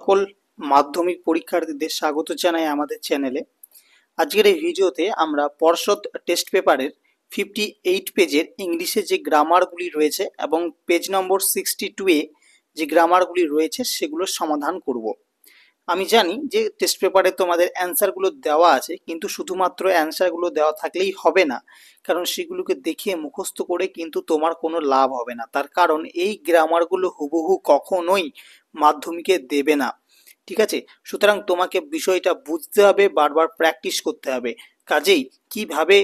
সকল মাধ্যমিক পরীক্ষার্থীদের স্বাগত জানাই আমাদের চ্যানেলে। আজকের এই ভিডিওতে আমরা পর্ষদ টেস্ট পেপারের 58 পেজের ইংলিশে যে গ্রামারগুলি রয়েছে এবং পেজ নম্বর 62-এ যে গ্রামারগুলি রয়েছে সেগুলোর সমাধান করব। আমি জানি যে টেস্ট পেপারে তোমাদের অ্যান্সারগুলো দেওয়া আছে, কিন্তু শুধুমাত্র অ্যান্সারগুলো দেওয়া থাকলেই হবে না, কারণ সেগুলোকে দেখে মুখস্থ করে কিন্তু তোমার কোনো লাভ হবে না। তার কারণ এই গ্রামারগুলো হুবহু কখনোই মাধ্যমিকে দেবে না, ঠিক আছে? সুতরাং তোমাকে বিষয়টা বুঝতে হবে, বারবার প্র্যাকটিস করতে হবে। কাজেই কিভাবে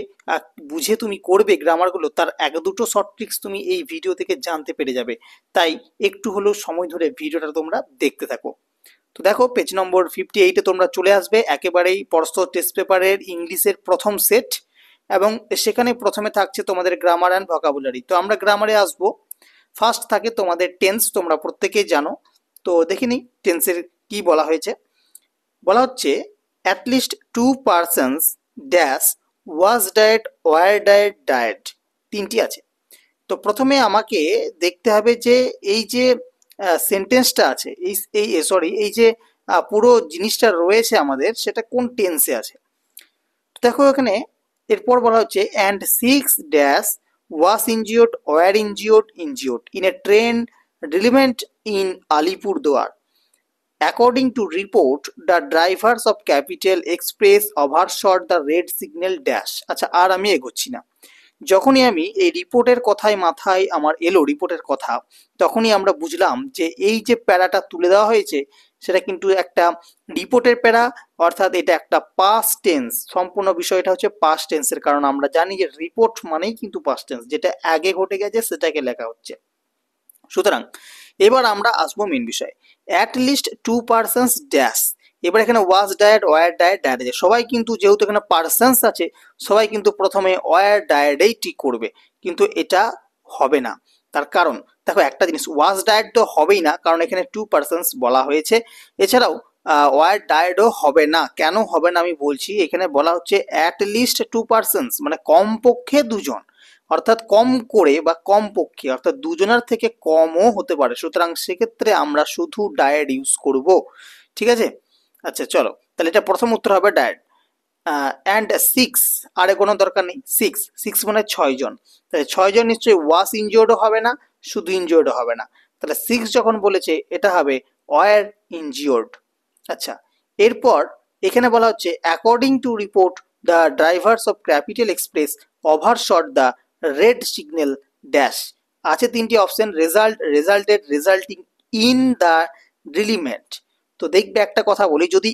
বুঝে তুমি করবে গ্রামারগুলো, তার এক দুটো শর্ট ট্রিক্স তুমি এই ভিডিও থেকে জানতে পেরে যাবে। তাই একটু হলেও সময় ধরে ভিডিওটা তোমরা দেখতে থাকো। তো দেখো, পেজ নম্বর 58-এ তোমরা চলে আসবে, একেবারেই পর্ষদ টেস্ট পেপারের ইংলিশের প্রথম সেট, এবং সেখানে প্রথমে থাকছে তোমাদের গ্রামার অ্যান্ড ভোকাবুলারি। তো আমরা গ্রামারে আসবো। ফার্স্ট থাকে তোমাদের টেন্স, তোমরা প্রত্যেকেই জানো। তো দেখে নিই টেন্সের কি বলা হয়েছে। বলা হচ্ছে at least 2 persons dash was died were died died, তিনটি আছে। তো প্রথমে আমাকে দেখতে হবে যে এই যে সেন্টেন্সটা আছে, এই যে পুরো জিনিসটা রয়েছে আমাদের, সেটা কোন টেন্সে আছে। দেখো এখানে এরপর বলা হচ্ছে and 6 dash was injured were injured in a train relevant in Alipurduar. According to report, the drivers of Capital Express overshot the red signal dash. আচ্ছা, আর আমি এগোচ্ছি না। যখনই আমি এই রিপোর্টের কথায় মাথায় আমার এলো রিপোর্টের কথা, তখনই আমরা বুঝলাম যে এই যে প্যারাটা তুলে দেওয়া হয়েছে সেটা কিন্তু একটা রিপোর্টের প্যারা, অর্থাৎ এটা একটা পাস্ট টেন্স। সম্পূর্ণ বিষয়টা হচ্ছে পাস্ট টেন্সের, কারণ আমরা জানি যে রিপোর্ট মানেই কিন্তু পাস্ট টেন্স, যেটা আগে ঘটে গেছে সেটাকে লেখা হচ্ছে। সুতরাং এবার আমরা আসবো মেন বিষয়, অ্যাট লিস্ট 2 পার্সনস ড্যাশ। এবার এখানে was died were died died আছে, সবাই কিন্তু যেহেতু এখানে পার্সনস আছে, সবাই কিন্তু প্রথমে ওয়ার ডায়েটেই ঠিক করবে, কিন্তু এটা হবে না। তার কারণ দেখো একটা জিনিস, ওয়াজ ডায়েট তো হবেই না, কারণ এখানে 2 পার্সনস বলা হয়েছে। এছাড়াও ওয়ার ডায়েটও হবে না। কেন হবে না আমি বলছি। এখানে বলা হচ্ছে অ্যাট লিস্ট 2 পার্সনস, মানে কমপক্ষে দুজন, অর্থাৎ কম করে বা কমপক্ষে, অর্থাৎ দুজনের থেকে কমও হতে পারে। সুতরাং সেক্ষেত্রে আমরা শুধু ডায়েট ইউজ করব, ঠিক আছে? আচ্ছা চলো, তাহলে এটা প্রথম উত্তর হবে ডায়েট। অ্যান্ড 6, আরে কোনো দরকার নেই, 6 মানে 6 জন, তাহলে 6 জন নিশ্চয়ই ওয়াস ইনজিওর্ডও হবে না, শুধু ইনজিওর্ডও হবে না। তাহলে 6 যখন বলেছে এটা হবে ওয়ার ইনজিওর্ড। আচ্ছা, এরপর এখানে বলা হচ্ছে according to report the drivers of capital express overshot the red signal dash. আছে তিনটি option, result, resulted, resulting in the derailment. তো দেখবে একটা কথা বলি, যদি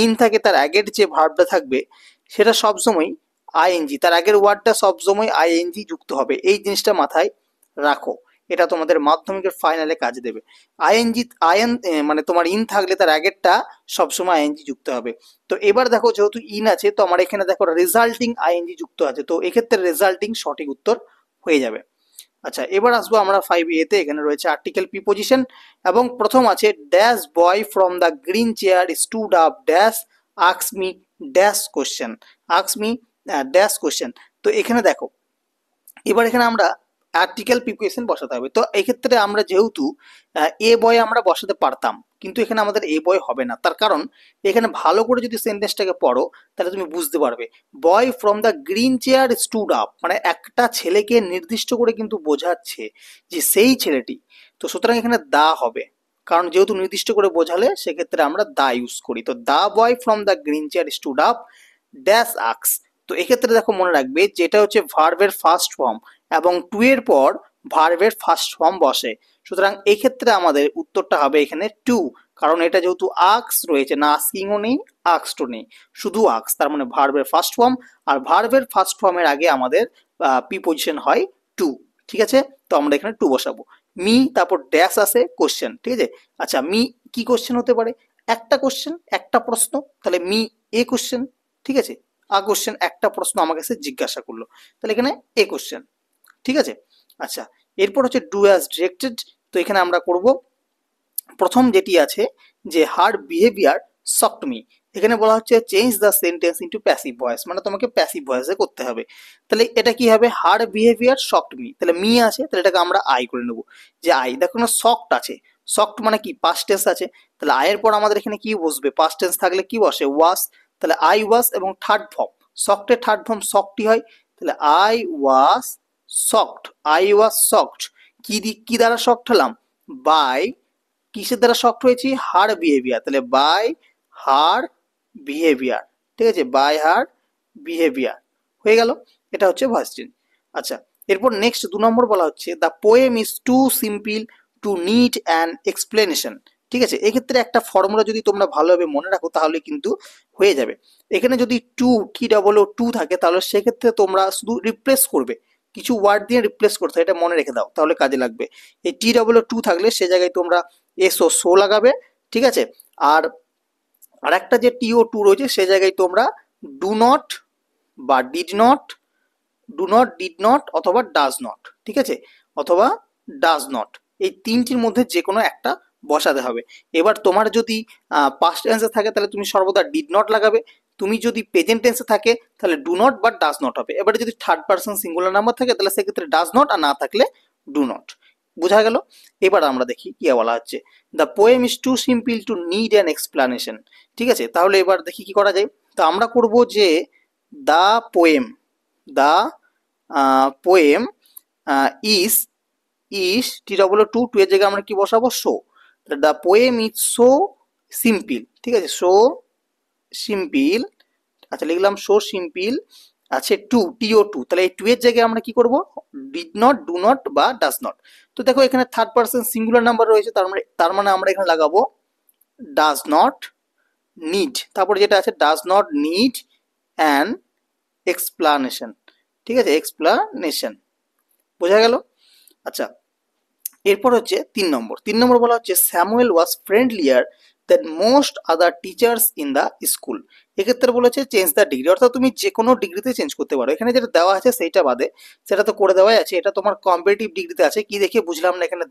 ইন থাকে তার আগের যে ভার্বটা থাকবে সেটা সবসময় আইএনজি, তার আগের ওয়ার্ডটা সবসময় আইএনজি যুক্ত হবে। এই জিনিসটা মাথায় রাখো, এটা তোমাদের মাধ্যমিকের ফাইনালে কাজে দেবে। আইএনজি মানে তোমার ইন থাকলে তার আগেরটা সবসময় আইএনজি যুক্ত হবে। তো এবার দেখো যেহেতু ইন আছে, তো আমার এখানে দেখো রেজাল্টিং আইএনজি যুক্ত আছে, তো এক্ষেত্রে রেজাল্টিং সঠিক উত্তর হয়ে যাবে। আচ্ছা, এবার আসবো আমরা 5A-তে। এখানে রয়েছে আর্টিকেল প্রিপোজিশন, এবং প্রথম আছে dash boy from the green chair stood up dash ask me dash question, ask me dash question. তো এখানে দেখো, এবার এখানে আমরা আর্টিকেল প্রিপোজিশন বসাতে হবে। তো এক্ষেত্রে আমরা যেহেতু এ বয় আমরা বসাতে পারতাম, কিন্তু এখানে আমাদের এ বয় হবে না। তার কারণ এখানে ভালো করে যদি সেন্টেন্সটাকে পড়ো তাহলে তুমি বুঝতে পারবে। বয় from the green chair stood up, মানে একটা ছেলেকে নির্দিষ্ট করে কিন্তু বোঝাচ্ছে যে সেই ছেলেটি। তো সুতরাং এখানে দা হবে, কারণ যেহেতু নির্দিষ্ট করে বোঝালে সেক্ষেত্রে আমরা দা ইউজ করি। তো the boy from the green chair stood up dash ax. তো এক্ষেত্রে দেখো মনে রাখবে যেটা হচ্ছে ভার্বের ফার্স্ট ফর্ম, এবং টু এর পর ভার্বের ফার্স্ট ফর্ম বসে। সুতরাং এক্ষেত্রে আমাদের উত্তরটা হবে এখানে টু, কারণ এটা যেহেতু আক্স রয়েছে, না আস্কিংও নেই আক্সও নেই, শুধু আক্স, তার মানে ভার্বের ফার্স্ট ফর্ম, আর ভার্বের ফার্স্ট ফর্মের আগে আমাদের প্রিপোজিশন হয় টু, ঠিক আছে? তো আমরা এখানে টু বসাবো। মি, তারপর ড্যাশ আসে কোশ্চেন, ঠিক আছে? আচ্ছা, মি কি কোশ্চেন হতে পারে? একটা কোশ্চেন, একটা প্রশ্ন, তাহলে মি এ কোশ্চেন, ঠিক আছে? আ কোশ্চেন, একটা প্রশ্ন আমার কাছে জিজ্ঞাসা করলো, তাহলে এখানে এ কোশ্চেন, ঠিক আছে? আচ্ছা, এরপর হচ্ছে ডু অ্যাজ ডিরেক্টেড। তো এখানে আমরা করব প্রথম যেটি আছে যে হার বিহেভিয়ার শকড মি। এখানে বলা হচ্ছে change the sentence into passive voice, মানে তোমাকে প্যাসিভ ভয়েসে করতে হবে। তাহলে এটা কি হবে? হার বিহেভিয়ার শকড মি, তাহলে মি আছে, তাহলে এটাকে আমরা আই করে নেব, যে আই। দেখো না শকড আছে, সক্ট মানে কি পাস্ট টেন্স আছে, তাহলে আয়ের পর আমাদের এখানে কি বসবে, পাস্ট টেন্স থাকলে কি বসে ওয়াস, তাহলে আই ওয়াস এবং থার্ড ফর্ম সক্টের থার্ড ফর্ম সক্টই হয়, তাহলে আই ওয়াস সক্ট, আই ওয়াস সক্ট, কি দ্বারা শক্ট হলাম, বাই কিসের দ্বারা শক্ট হয়েছি, হার বিহেভিয়ার, তাহলে বাই হার বিহেভিয়ার, ঠিক আছে, বাই হার বিহেভিয়ার হয়ে গেল, এটা হচ্ছে ভয়েস চেঞ্জ। আচ্ছা, এরপর নেক্সট 2 নম্বর বলা হচ্ছে the poem is too simple to need an explanation. ঠিক আছে, এক্ষেত্রে একটা ফর্মুলা যদি তোমরা ভালোভাবে মনে রাখো তাহলে কিন্তু হয়ে যাবে। এখানে যদি টু থাকে তাহলে সেক্ষেত্রে তোমরা শুধু রিপ্লেস করবে, কিছু ওয়ার্ড দিয়ে রিপ্লেস করতে হয়, এটা মনে রেখে দাও তাহলে কাজে লাগবে। এই টু থাকলে সে জায়গায় তোমরা সো লাগাবে, ঠিক আছে। আর আরেকটা যে টু রয়েছে সে জায়গায় তোমরা ডু নট বা ডিড নট অথবা ডাজ নট, ঠিক আছে, অথবা ডাজ নট, এই তিনটির মধ্যে যে কোনো একটা বসাতে হবে। এবার তোমার যদি পাস্ট টেন্সে থাকে তাহলে তুমি সর্বদা ডিড নট লাগাবে, তুমি যদি প্রেজেন্ট টেন্সে থাকে তাহলে ডু নট বা ডাজ নট হবে। এবারে যদি থার্ড পার্সন সিঙ্গুলার নাম্বার থাকে তাহলে সেক্ষেত্রে ডাজ নট, আর না থাকলে ডু নট। বোঝা গেল? এবার আমরা দেখি কি বলা হচ্ছে, the poem is too simple to need an explanation. ঠিক আছে, তাহলে এবার দেখি কি করা যায়। তো আমরা করব যে the poem, the poem is too এর জায়গায় আমরা কি বসাবো, so, the poem is so simple, ঠিক আছে, সো সিম্পল, আচ্ছা লিখলাম সো সিম্পল, আছে টু, তাহলে এই টু এর জায়গায় আমরা কি করব, ডিড নট, ডু নট বা ডাজ নট। তো দেখো এখানে থার্ড পার্সন সিঙ্গুলার নাম্বার রয়েছে, তার মানে আমরা এখানে লাগাবো ডাজ নট নিড, তারপর যেটা আছে does not need an explanation, ঠিক আছে, এক্সপ্লানেশন। বোঝা গেল? আচ্ছা, এরপর হচ্ছে 3 নম্বর বলা হচ্ছে Samuel was ফ্রেন্ডলিয়ার than most other teachers in the school. এক্ষেত্রে বলেছে চেঞ্জ দ্য ডিগ্রি, অর্থাৎ তুমি যে কোনো ডিগ্রিতে চেঞ্জ করতে পারো। এখানে যেটা দেওয়া আছে সেইটা বাদে, সেটা তো করে দেওয়াই আছে, এটা তোমার কম্পারেটিভ ডিগ্রিতে আছে, কি দেখে বুঝলাম না, এখানে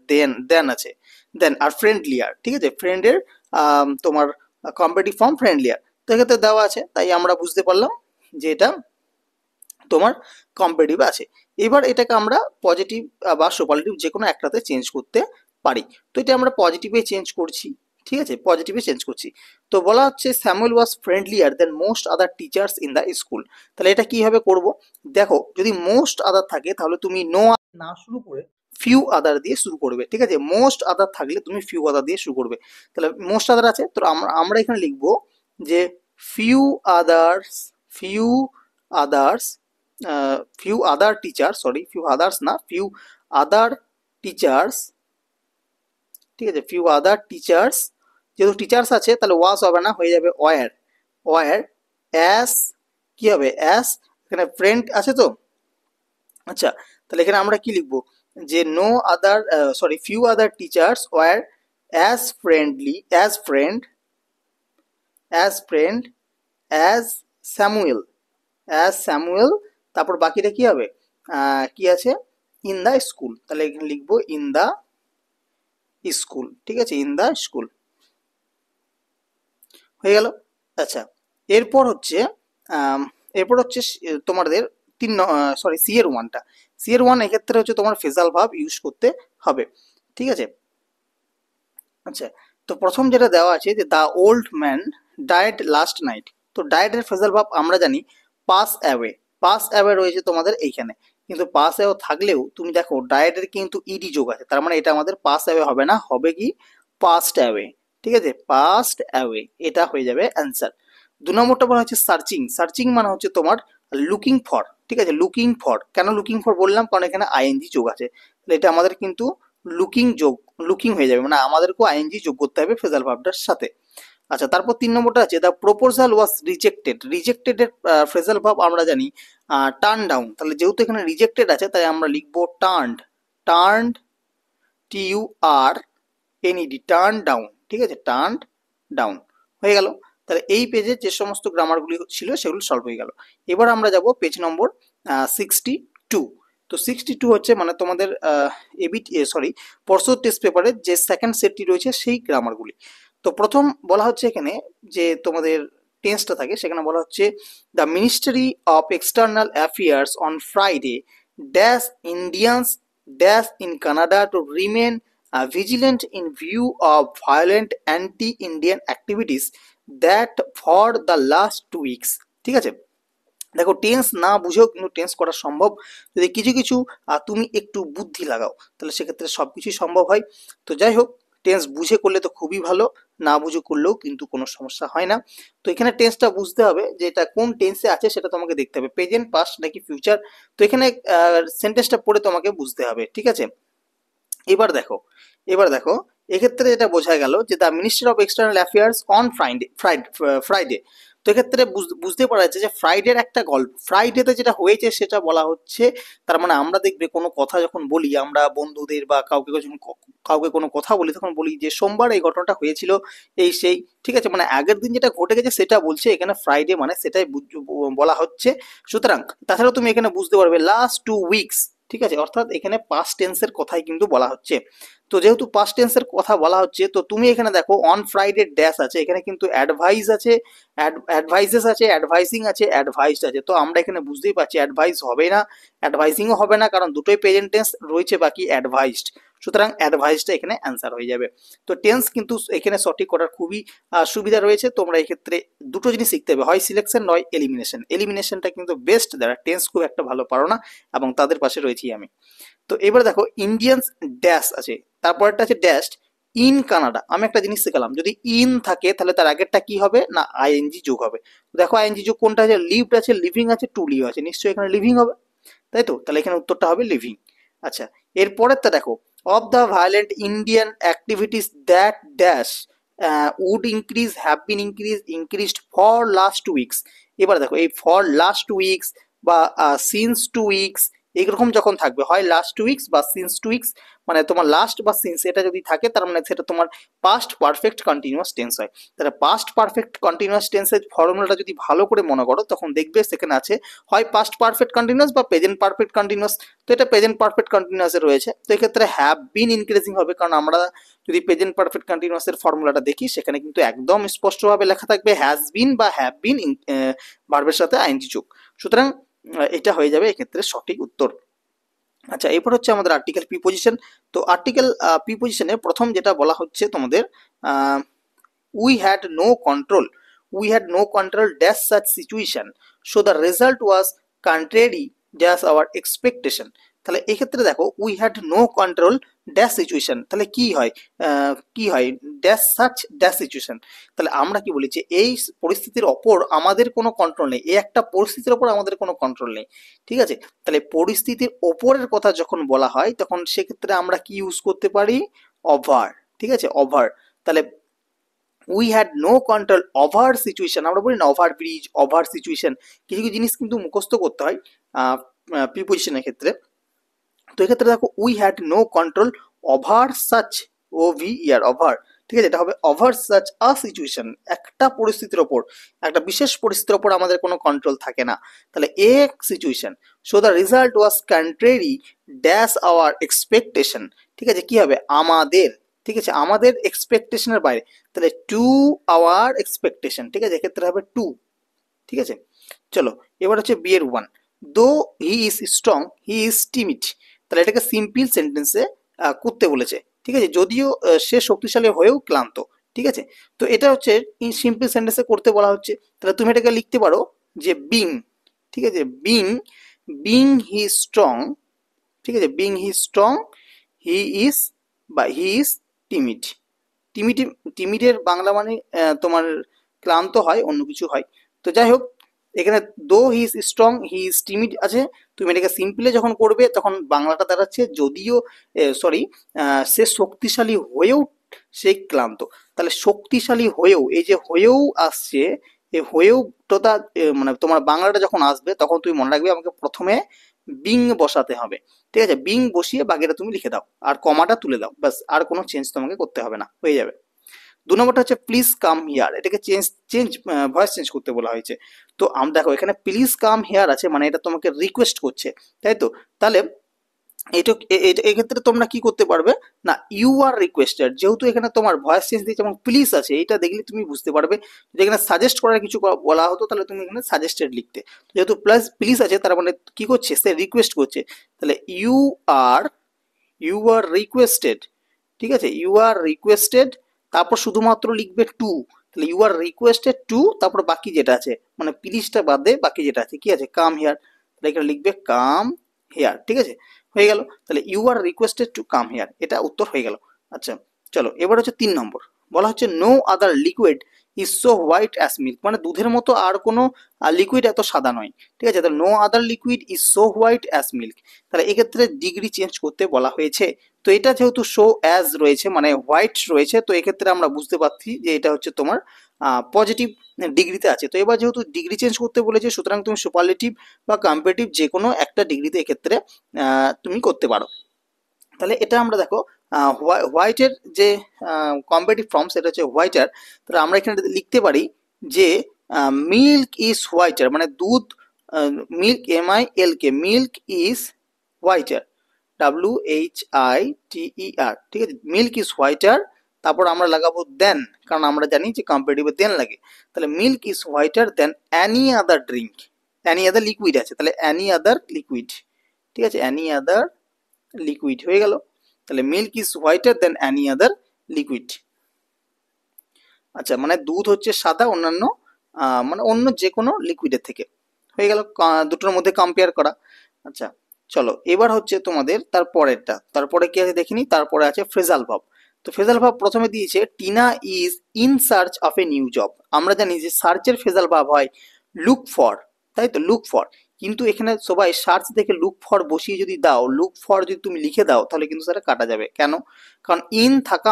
দেন আছে, দেন আর ফ্রেন্ডলিয়ার, ঠিক আছে, ফ্রেন্ডের তোমার কম্পারেটিভ ফর্ম ফ্রেন্ডলিয়ার, তো এক্ষেত্রে দেওয়া আছে, তাই আমরা বুঝতে পারলাম যে এটা তোমার কম্পারেটিভ আছে। এবার এটাকে আমরা পজিটিভ বা সুপারলেটিভ যে কোনো একটাতে চেঞ্জ করতে পারি। তো এটা আমরা পজিটিভে চেঞ্জ করছি, ঠিক আছে, পজিটিভে চেঞ্জ করছি। তো বলা হচ্ছে Samuel was friendlier than most other teachers in the school. তাহলে এটা কিভাবে করব, দেখো যদি মোস্ট আদার থাকে তাহলে তুমি নো না শুরু করে ফিউ আদার দিয়ে শুরু করবে, ঠিক আছে, মোস্ট আদার থাকলে তুমি ফিউ আদার দিয়ে শুরু করবে। তাহলে মোস্ট আদার আছে, তো আমরা এখানে লিখবো যে few others, few others few other teachers, sorry few others না, few other teachers, ঠিক আছে, few other teachers, যেহেতু টিচার্স আছে তাহলে ওয়াজ হবে না, হয়ে যাবে ওয়ার অ্যাস, কি হবে অ্যাস, এখানে ফ্রেন্ড আছে তো, আচ্ছা তাহলে এখানে আমরা কি লিখবো যে no other, sorry few other teachers were as friendly, as friend as Samuel, তারপর বাকিটা কি হবে, কি আছে, ইন দ্য স্কুল, তাহলে এখানে লিখবো ইন দ্য স্কুল, ঠিক আছে, ইন দ্য স্কুল হয়ে গেল। আচ্ছা, এরপর হচ্ছে তোমাদের সি এর ওয়ান, এক্ষেত্রে হচ্ছে তোমার ফেজাল ভাব ইউজ করতে হবে, ঠিক আছে। আচ্ছা, তো প্রথম যেটা দেওয়া আছে যে the old man died last night, তো ডায়েডের ফেজাল ভাব আমরা জানি পাস অ্যাওয়ে রয়েছে তোমাদের এইখানে, কিন্তু পাস অ্যাওয়ে থাকলেও তুমি দেখো ডায়েডের কিন্তু ইডি যোগ আছে, তার মানে এটা আমাদের পাস অ্যাওয়ে হবে না, হবে কি পাস্ট অ্যাওয়ে, ঠিক আছে, পাস্ট অ্যাওয়ে, এটা হয়ে যাবে অ্যান্সার। 2 নম্বরটা বলা হচ্ছে সার্চিং মানে হচ্ছে তোমার লুকিং ফর, ঠিক আছে, লুকিং ফর, কেন লুকিং ফর বললাম, কারণ এখানে আইএনজি যোগ আছে, তাহলে এটা আমাদের কিন্তু লুকিং হয়ে যাবে, মানে আমাদেরকেও আইএনজি যোগ করতে হবে ফেজাল ভার্বটার সাথে। আচ্ছা, তারপর 3 নম্বরটা আছে দ্য প্রপোজাল ওয়াজ রিজেক্টেডের ফ্রেজাল ভার্ব আমরা জানি টার্ন ডাউন, তাহলে যেহেতু এখানে রিজেক্টেড আছে তাই আমরা লিখবো টার্নড TURNED, টার্ন ডাউন, ঠিক আছে, টার্নড ডাউন হয়ে গেল। তাহলে এই পেজে যে সমস্ত গ্রামারগুলি ছিল সেগুলো সলভ হয়ে গেল। এবার আমরা যাব পেজ নম্বর 62। তো 62 হচ্ছে মানে তোমাদের পরশু টেস্ট পেপারের যে সেকেন্ড সেটটি রয়েছে সেই গ্রামারগুলি। তো প্রথম বলা হচ্ছে এখানে যে তোমাদের টেন্সটা থাকে, সেখানে বলা হচ্ছে the ministry of external affairs on Friday dash Indians dash in Canada to remain vigilant in view of violent anti-Indian activities that for the last 2 weeks। ঠিক আছে, দেখো টেন্স না বুঝেও কিন্তু টেন্স করা সম্ভব, যদি কিছু কিছু তুমি একটু বুদ্ধি লাগাও তাহলে সেক্ষেত্রে সবকিছুই সম্ভব হয়। তো যাই হোক, টেন্স বুঝে করলে তো খুবই ভালো, না বুঝে করলেও কিন্তু কোনো সমস্যা হয় না। তো এখানে টেন্সটা বুঝতে হবে যে এটা কোন টেন্সে আছে সেটা তোমাকে দেখতে হবে, প্রেজেন্ট, পাস্ট নাকি ফিউচার। তো এখানে সেন্টেন্সটা পড়ে তোমাকে বুঝতে হবে, ঠিক আছে। এবার দেখো, এবার দেখো এক্ষেত্রে যেটা বোঝা গেল যে the ministry of external affairs on Friday. তো এক্ষেত্রে বুঝতে পারা যাচ্ছে যে ফ্রাইডের একটা গল্প, ফ্রাইডেতে যেটা হয়েছে সেটা বলা হচ্ছে। তার মানে আমরা দেখবে কোনো কথা যখন বলি, আমরা বন্ধুদের বা কাউকে যখন কাউকে কোনো কথা বলি তখন বলি যে সোমবার এই ঘটনাটা হয়েছিল, এই সেই, ঠিক আছে, মানে আগের দিন যেটা ঘটে গেছে সেটা বলছে এখানে ফ্রাইডে, মানে সেটাই বলা হচ্ছে। সুতরাং তাছাড়াও তুমি এখানে বুঝতে পারবে লাস্ট 2 উইকস, ঠিক আছে, অর্থাৎ এখানে পাস্ট টেন্সের কথাই কিন্তু বলা হচ্ছে। তো যেহেতু পাস্ট টেন্সের কথা বলা হচ্ছে, তো তুমি এখানে দেখো অন ফ্রাইডে ড্যাশ আছে, এখানে কিন্তু অ্যাডভাইস আছে, অ্যাডভাইজেস আছে, অ্যাডভাইসিং আছে, অ্যাডভাইসড আছে। তো আমরা এখানে বুঝতেই পারছি অ্যাডভাইস হবে না, অ্যাডভাইসিংও হবে না, কারণ দুটোই প্রেজেন্ট টেন্স রয়েছে, বাকি অ্যাডভাইসড। সুতরাং অ্যাডভাইসটা এখানে অ্যান্সার হয়ে যাবে। তো টেন্স কিন্তু এখানে সঠিক করার খুবই সুবিধা রয়েছে। তোমরা এক্ষেত্রে দুটো জিনিস শিখতে হবে, হয় সিলেকশন নয় এলিমিনেশন। এলিমিনেশনটা কিন্তু বেস্ট, যারা টেন্স খুব একটা ভালো পারো না, এবং তাদের পাশে রয়েছি আমি। তো এবার দেখো ইন্ডিয়ান্স ড্যাশ আছে, তারপরটা আছে ড্যাশড ইন কানাডা। আমি একটা জিনিস শিখালাম, যদি ইন থাকে তাহলে তার আগেরটা কি হবে না আইএনজি যোগ হবে। দেখো আইএনজি যোগ কোনটা আছে, লিভড আছে, লিভিং আছে, টু লিভ আছে, নিশ্চয়ই এখানে লিভিং হবে, তাই তো, তাহলে এখানে উত্তরটা হবে লিভিং। আচ্ছা, এরপরেরটা দেখো, of the violent Indian activities that dash would increase have been increased for last 2 weeks. এবার দেখো এই ফর লাস্ট 2 উইকস বা সিন্স 2 উইকস এইরকম যখন থাকবে, হয় লাস্ট 2 উইকস বা সিন্স 2 উইকস, মানে তোমার লাস্ট বা সিন্স এটা যদি থাকে তার মানে সেটা তোমার পাস্ট পারফেক্ট কন্টিনিউয়াস টেন্স হয়। তাহলে পাস্ট পারফেক্ট কন্টিনিউয়াস টেন্সের ফর্মুলাটা যদি ভালো করে মনে করো তখন দেখবে সেখানে আছে হয় পাস্ট পারফেক্ট কন্টিনিউয়াস বা প্রেজেন্ট পারফেক্ট কন্টিনিউয়াস। তো এটা প্রেজেন্ট পারফেক্ট কন্টিনিউয়াসে রয়েছে, তো এক্ষেত্রে হ্যাভ বিন ইনক্রিজিং হবে, কারণ আমরা যদি প্রেজেন্ট পারফেক্ট কন্টিনিউয়াসের ফর্মুলাটা দেখি সেখানে কিন্তু একদম স্পষ্টভাবে লেখা থাকবে হ্যাজ বিন বা হ্যাভ বিন ভার্বের সাথে আইএনজি যোগ। সুতরাং এটা হয়ে যাবে এক্ষেত্রে সঠিক উত্তর। আচ্ছা, এরপর হচ্ছে আমাদের আর্টিকেল প্রিপোজিশন। তো আর্টিকেল প্রিপোজিশনে প্রথম যেটা বলা হচ্ছে তোমাদের, we had no control, we had no control dash such situation, so the result was contrary dash our expectation. তাহলে এক্ষেত্রে দেখো we had no control dash situation, তাহলে কি হয়, কি হয় ড্যাশ সাচ ড্যাশ সিচুয়েশন। তাহলে আমরা কি বলি যে এই পরিস্থিতির ওপর আমাদের কোনো কন্ট্রোল নেই, এই একটা পরিস্থিতির ওপর আমাদের কোনো কন্ট্রোল নেই, ঠিক আছে। তাহলে পরিস্থিতির ওপরের কথা যখন বলা হয় তখন সেক্ষেত্রে আমরা কি ইউজ করতে পারি, ওভার, ঠিক আছে, ওভার। তাহলে we had no control over situation, আমরা বলি না ওভার ব্রিজ, ওভার সিচুয়েশন, কিছু কিছু জিনিস কিন্তু মুখস্থ করতে হয় প্রিপোজিশনের ক্ষেত্রে। তো এক্ষেত্রে দেখো we had no control over such, ও ভি ইয়ার ওভার, ঠিক আছে, এটা হবে ওভার সাচ আ সিচুয়েশন, একটা পরিস্থিতির ওপর, একটা বিশেষ পরিস্থিতির ওপর আমাদের কোনো কন্ট্রোল থাকে না। তাহলে এক situation, so the result was contrary dash our expectation, ঠিক আছে, কি হবে আমাদের, ঠিক আছে, আমাদের এক্সপেকটেশনের বাইরে, তাহলে টু আওয়ার এক্সপেকটেশন, ঠিক আছে, এক্ষেত্রে হবে টু, ঠিক আছে। চলো এবার হচ্ছে বি এর 1, দো he is strong he is timid. তাহলে এটাকে সিম্পল সেন্টেন্সে করতে বলেছে, ঠিক আছে, যদিও সে শক্তিশালী হয়েও ক্লান্ত, ঠিক আছে। তো এটা হচ্ছে সিম্পল সেন্টেন্সে করতে বলা হচ্ছে, তাহলে তুমি এটাকে লিখতে পারো যে বিং, ঠিক আছে, বিং, বিং হি স্ট্রং, ঠিক আছে, being he strong he is বা হি ইজ টিমিড। টিমিড, টিমিডের বাংলা মানে তোমার ক্লান্ত হয়, অন্য কিছু হয়। তো যাই হোক, এখানে দো he is strong he is timid আছে, তুমি এটাকে সিম্পলে যখন করবে তখন বাংলাটা দাঁড়াচ্ছে যদিও, সরি, সে শক্তিশালী হয়েও সে ক্লান্ত। তাহলে শক্তিশালী হয়েও, এই যে হয়েও আসছে, এই হয়েও টোটা মানে তোমার বাংলাটা যখন আসবে তখন তুমি মনে রাখবে আমাকে প্রথমে বিং বসাতে হবে, ঠিক আছে, বিং বসিয়ে বাকিটা তুমি লিখে দাও আর কমাটা তুলে দাও, ব্যাস, আর কোনো চেঞ্জ তোমাকে করতে হবে না, হয়ে যাবে। 2 নম্বরটা হচ্ছে প্লিজ কাম হিয়ার, এটাকে চেঞ্জ চেঞ্জ ভয়েস চেঞ্জ করতে বলা হয়েছে। তো আমরা দেখো এখানে প্লিজ কাম হিয়ার আছে, মানে এটা তোমাকে রিকোয়েস্ট করছে, তাই তো। তাহলে এটা এক্ষেত্রে তোমরা কি করতে পারবে না, ইউ আর রিকোয়েস্টেড, যেহেতু এখানে তোমার ভয়েস চেঞ্জ দিয়েছে এবং প্লিজ আছে, এটা দেখলে তুমি বুঝতে পারবে। যদি এখানে সাজেস্ট করার কিছু বলা হতো তাহলে তুমি এখানে সাজেস্টেড লিখতে, যেহেতু প্লাস প্লিজ আছে তার মানে কি করছে, সে রিকোয়েস্ট করছে। তাহলে ইউ আর রিকোয়েস্টেড ঠিক আছে, ইউ আর রিকোয়েস্টেড, তারপর শুধুমাত্র লিখবে টু, তাহলে ইউ আর রিকোয়েস্টেড টু, তারপর বাকি যেটা আছে মানে প্লিজটা বাদে বাকি যেটা আছে কি আছে, কাম হেয়ার, তাহলে এখানে লিখবে কাম হেয়ার। ঠিক আছে, হয়ে গেল। তাহলে you are requested to come here, এটা উত্তর হয়ে গেল। আচ্ছা চলো, এবার হচ্ছে 3 নম্বর, বলা হচ্ছে no other liquid is so white as milk, মানে দুধের মতো আর কোনো লিকুইড এত সাদা নয়। ঠিক আছে, তাহলে no other liquid is so white as milk, তাহলে এক্ষেত্রে ডিগ্রি চেঞ্জ করতে বলা হয়েছে। তো এটা যেহেতু শো অ্যাজ রয়েছে মানে হোয়াইট রয়েছে, তো এক্ষেত্রে আমরা বুঝতে পারছি যে এটা হচ্ছে তোমার পজিটিভ ডিগ্রিতে আছে। তো এবার যেহেতু ডিগ্রি চেঞ্জ করতে বলেছে, সুতরাং তুমি সুপারলেটিভ বা কম্পারেটিভ যে কোনো একটা ডিগ্রিতে এক্ষেত্রে তুমি করতে পারো। তাহলে এটা আমরা দেখো হোয়াইটের যে কম্পারেটিভ ফর্ম সেটা হচ্ছে হোয়াইটার, তাহলে আমরা এখানে লিখতে পারি যে মিল্ক ইজ হোয়াইটার, মানে দুধ, milk MILK, milk is whiter, WHITER। ঠিক আছে, মিল্ক ইজ হোয়াইটার, তারপর আমরা লাগাবো দেন, কারণ আমরা জানি যে কম্পারেটিভে দেন লাগে। তাহলে milk is whiter than any other drink, any other liquid আছে, তাহলে অ্যানি আদার লিকুইড। ঠিক আছে, অ্যানি আদার লিকুইড হয়ে গেল। তাহলে milk is whiter than any other liquid. আচ্ছা, মানে দুধ হচ্ছে সাদা অন্যান্য মানে অন্য যে কোনো লিকুইডের থেকে, হয়ে গেল দুটোর মধ্যে কম্পেয়ার করা। আচ্ছা চলো, এবার হচ্ছে তোমাদের তারপরেরটা, তারপরে কি আছে দেখিনি, তারপরে আছে ফ্রেজাল ভার্ব। তো ফ্রেজাল ভার্ব প্রথমে দিয়েছে Tina is in search of a new job, আমরা জানি যে সার্চের ফ্রেজাল ভার্ব হয় লুক ফর, তাই তো, লুক ফর। কিন্তু এখানে সবাই সার্চ দেখে লুক ফর বসিয়ে যদি দাও, লুক ফর যদি তুমি লিখে দাও, তাহলে কিন্তু সেটা কাটা যাবে। কেন? কারণ ইন থাকা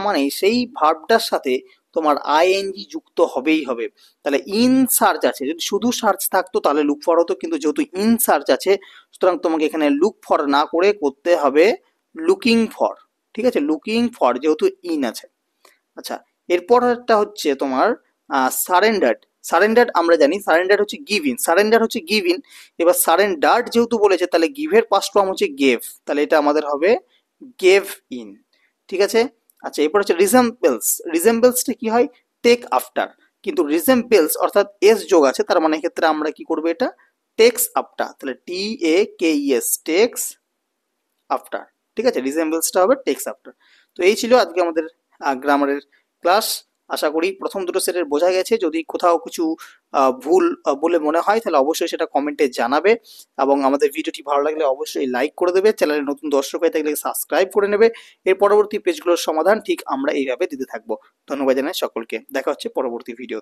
মানেই সেই ভার্বটার সাথে তোমার আইএনজি যুক্ত হবেই হবে। তাহলে ইন সার্চ আছে, যদি শুধু সার্চ থাকতো তাহলে লুক ফর হতো, কিন্তু যেহেতু ইন সার্চ আছে সুতরাং তোমাকে এখানে লুক ফর না করে করতে হবে লুকিং ফর। ঠিক আছে, লুকিং ফর যেহেতু ইন আছে। আচ্ছা, এরপরটা হচ্ছে তোমার সারেন্ডার্ড। সারেন্ডার্ড আমরা জানি সারেন্ডার হচ্ছে গিভ ইন, সারেন্ডার হচ্ছে গিভ ইন। এবার সারেন্ডার্ড যেহেতু বলেছে তাহলে গিভের পাস্ট ফর্ম হচ্ছে গেভ, তাহলে এটা আমাদের হবে গেভ ইন। ঠিক আছে। আচ্ছা, এরপর হচ্ছে রিজেম্বলস। রিজেম্বলসটা কি হয়, টেক আফটার, কিন্তু রিজেম্বলস অর্থাৎ এস যোগ আছে, তার মানে এক্ষেত্রে আমরা কি করবো, এটা টেক্স আফটার, তাহলে TAKES, টেক্স আফটার। ঠিক আছে, রিজেম্বলসটা হবে টেক্স আফটার। তো এই ছিল আজকে আমাদের গ্রামারের ক্লাস। আশা করি প্রথম দুটো সেটের বোঝা গেছে। যদি কোথাও কিছু ভুল বলে মনে হয় তাহলে অবশ্যই সেটা কমেন্টে জানাবে, এবং আমাদের ভিডিওটি ভালো লাগলে অবশ্যই লাইক করে দেবে, চ্যানেলে নতুন দর্শক হয়ে থাকলে সাবস্ক্রাইব করে নেবে। এর পরবর্তী পেজগুলোর সমাধান ঠিক আমরা এইভাবে দিতে থাকবো। ধন্যবাদ জানাই সকলকে, দেখা হচ্ছে পরবর্তী ভিডিওতে।